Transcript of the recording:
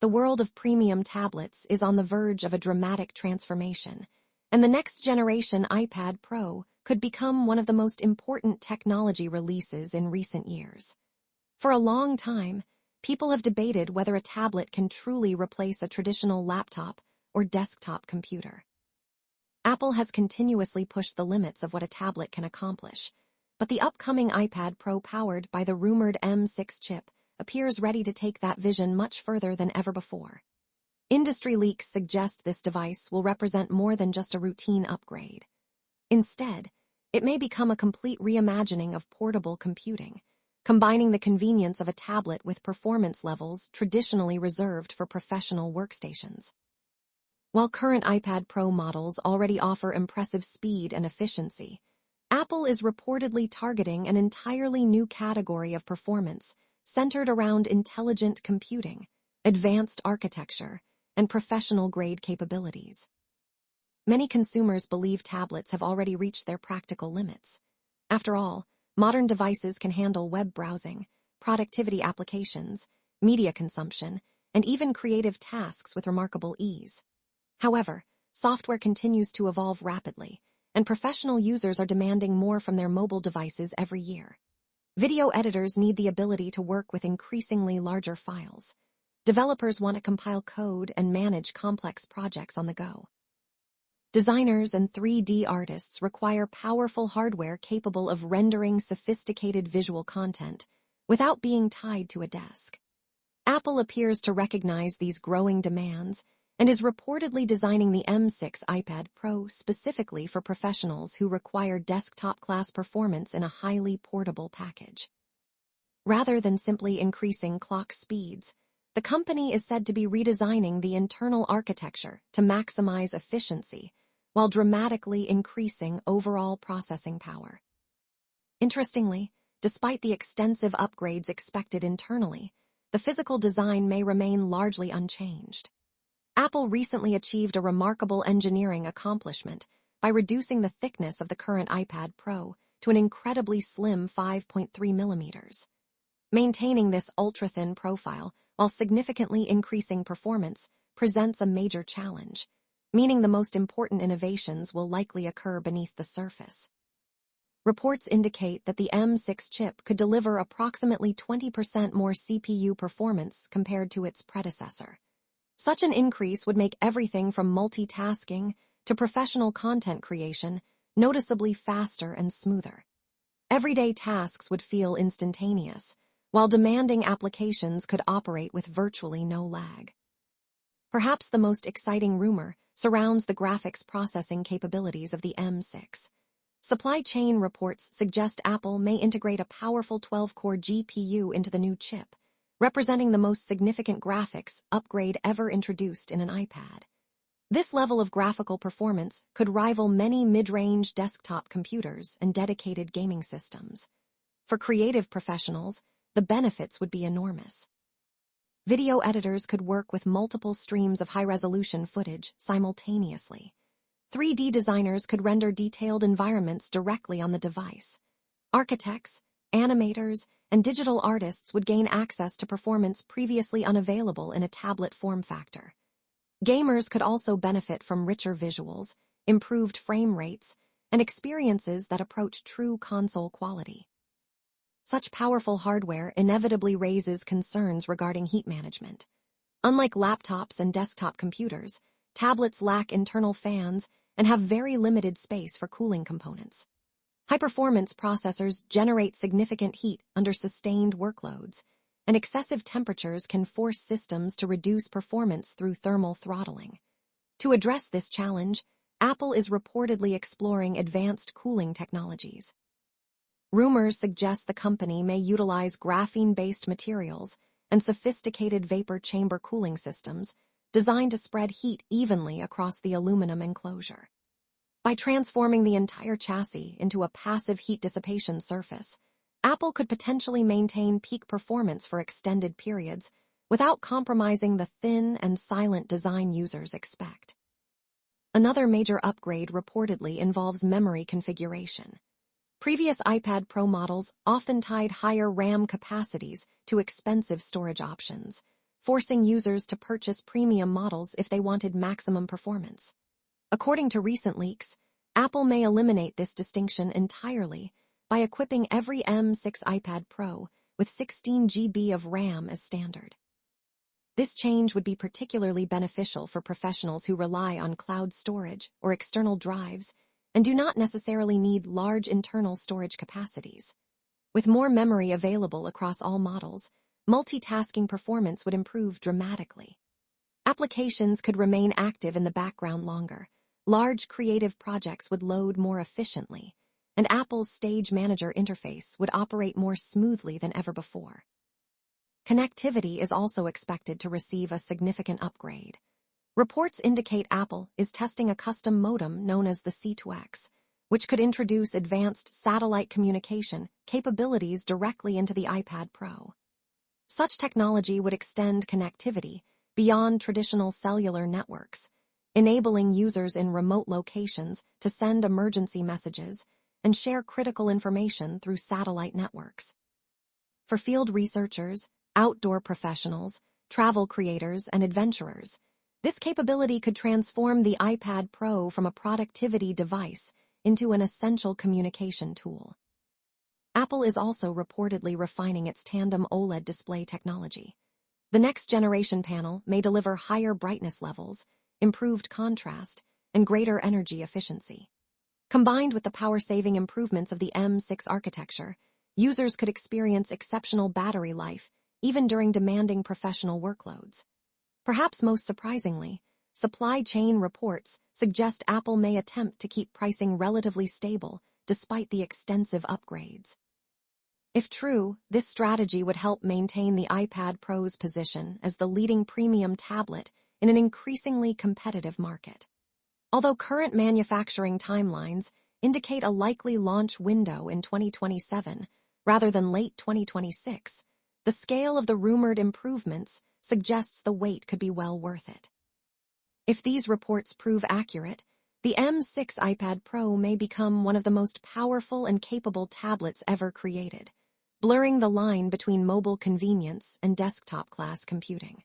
The world of premium tablets is on the verge of a dramatic transformation, and the next generation iPad Pro could become one of the most important technology releases in recent years. For a long time, people have debated whether a tablet can truly replace a traditional laptop or desktop computer. Apple has continuously pushed the limits of what a tablet can accomplish, but the upcoming iPad Pro powered by the rumored M6 chip appears ready to take that vision much further than ever before. Industry leaks suggest this device will represent more than just a routine upgrade. Instead, it may become a complete reimagining of portable computing, combining the convenience of a tablet with performance levels traditionally reserved for professional workstations. While current iPad Pro models already offer impressive speed and efficiency, Apple is reportedly targeting an entirely new category of performance centered around intelligent computing, advanced architecture, and professional-grade capabilities. Many consumers believe tablets have already reached their practical limits. After all, modern devices can handle web browsing, productivity applications, media consumption, and even creative tasks with remarkable ease. However, software continues to evolve rapidly, and professional users are demanding more from their mobile devices every year. Video editors need the ability to work with increasingly larger files. Developers want to compile code and manage complex projects on the go. Designers and 3D artists require powerful hardware capable of rendering sophisticated visual content without being tied to a desk. Apple appears to recognize these growing demands and is reportedly designing the M6 iPad Pro specifically for professionals who require desktop-class performance in a highly portable package. Rather than simply increasing clock speeds, the company is said to be redesigning the internal architecture to maximize efficiency while dramatically increasing overall processing power. Interestingly, despite the extensive upgrades expected internally, the physical design may remain largely unchanged. Apple recently achieved a remarkable engineering accomplishment by reducing the thickness of the current iPad Pro to an incredibly slim 5.3 millimeters. Maintaining this ultra-thin profile while significantly increasing performance presents a major challenge, meaning the most important innovations will likely occur beneath the surface. Reports indicate that the M6 chip could deliver approximately 20% more CPU performance compared to its predecessor. Such an increase would make everything from multitasking to professional content creation noticeably faster and smoother. Everyday tasks would feel instantaneous, while demanding applications could operate with virtually no lag. Perhaps the most exciting rumor surrounds the graphics processing capabilities of the M6. Supply chain reports suggest Apple may integrate a powerful 12-core GPU into the new chip, representing the most significant graphics upgrade ever introduced in an iPad. This level of graphical performance could rival many mid-range desktop computers and dedicated gaming systems. For creative professionals, the benefits would be enormous. Video editors could work with multiple streams of high-resolution footage simultaneously. 3D designers could render detailed environments directly on the device. Architects, animators, and digital artists would gain access to performance previously unavailable in a tablet form factor. Gamers could also benefit from richer visuals, improved frame rates, and experiences that approach true console quality. Such powerful hardware inevitably raises concerns regarding heat management. Unlike laptops and desktop computers, tablets lack internal fans and have very limited space for cooling components. High-performance processors generate significant heat under sustained workloads, and excessive temperatures can force systems to reduce performance through thermal throttling. To address this challenge, Apple is reportedly exploring advanced cooling technologies. Rumors suggest the company may utilize graphene-based materials and sophisticated vapor chamber cooling systems designed to spread heat evenly across the aluminum enclosure. By transforming the entire chassis into a passive heat dissipation surface, Apple could potentially maintain peak performance for extended periods without compromising the thin and silent design users expect. Another major upgrade reportedly involves memory configuration. Previous iPad Pro models often tied higher RAM capacities to expensive storage options, forcing users to purchase premium models if they wanted maximum performance. According to recent leaks, Apple may eliminate this distinction entirely by equipping every M6 iPad Pro with 16 GB of RAM as standard. This change would be particularly beneficial for professionals who rely on cloud storage or external drives and do not necessarily need large internal storage capacities. With more memory available across all models, multitasking performance would improve dramatically. Applications could remain active in the background longer, large creative projects would load more efficiently, and Apple's Stage Manager interface would operate more smoothly than ever before. Connectivity is also expected to receive a significant upgrade. Reports indicate Apple is testing a custom modem known as the C2X, which could introduce advanced satellite communication capabilities directly into the iPad Pro. Such technology would extend connectivity beyond traditional cellular networks, enabling users in remote locations to send emergency messages and share critical information through satellite networks. For field researchers, outdoor professionals, travel creators, and adventurers, this capability could transform the iPad Pro from a productivity device into an essential communication tool. Apple is also reportedly refining its tandem OLED display technology. The next generation panel may deliver higher brightness levels, improved contrast, and greater energy efficiency. Combined with the power-saving improvements of the M6 architecture, users could experience exceptional battery life even during demanding professional workloads. Perhaps most surprisingly, supply chain reports suggest Apple may attempt to keep pricing relatively stable despite the extensive upgrades. If true, this strategy would help maintain the iPad Pro's position as the leading premium tablet in an increasingly competitive market. Although current manufacturing timelines indicate a likely launch window in 2027 rather than late 2026, the scale of the rumored improvements suggests the wait could be well worth it. If these reports prove accurate, the M6 iPad Pro may become one of the most powerful and capable tablets ever created, blurring the line between mobile convenience and desktop-class computing.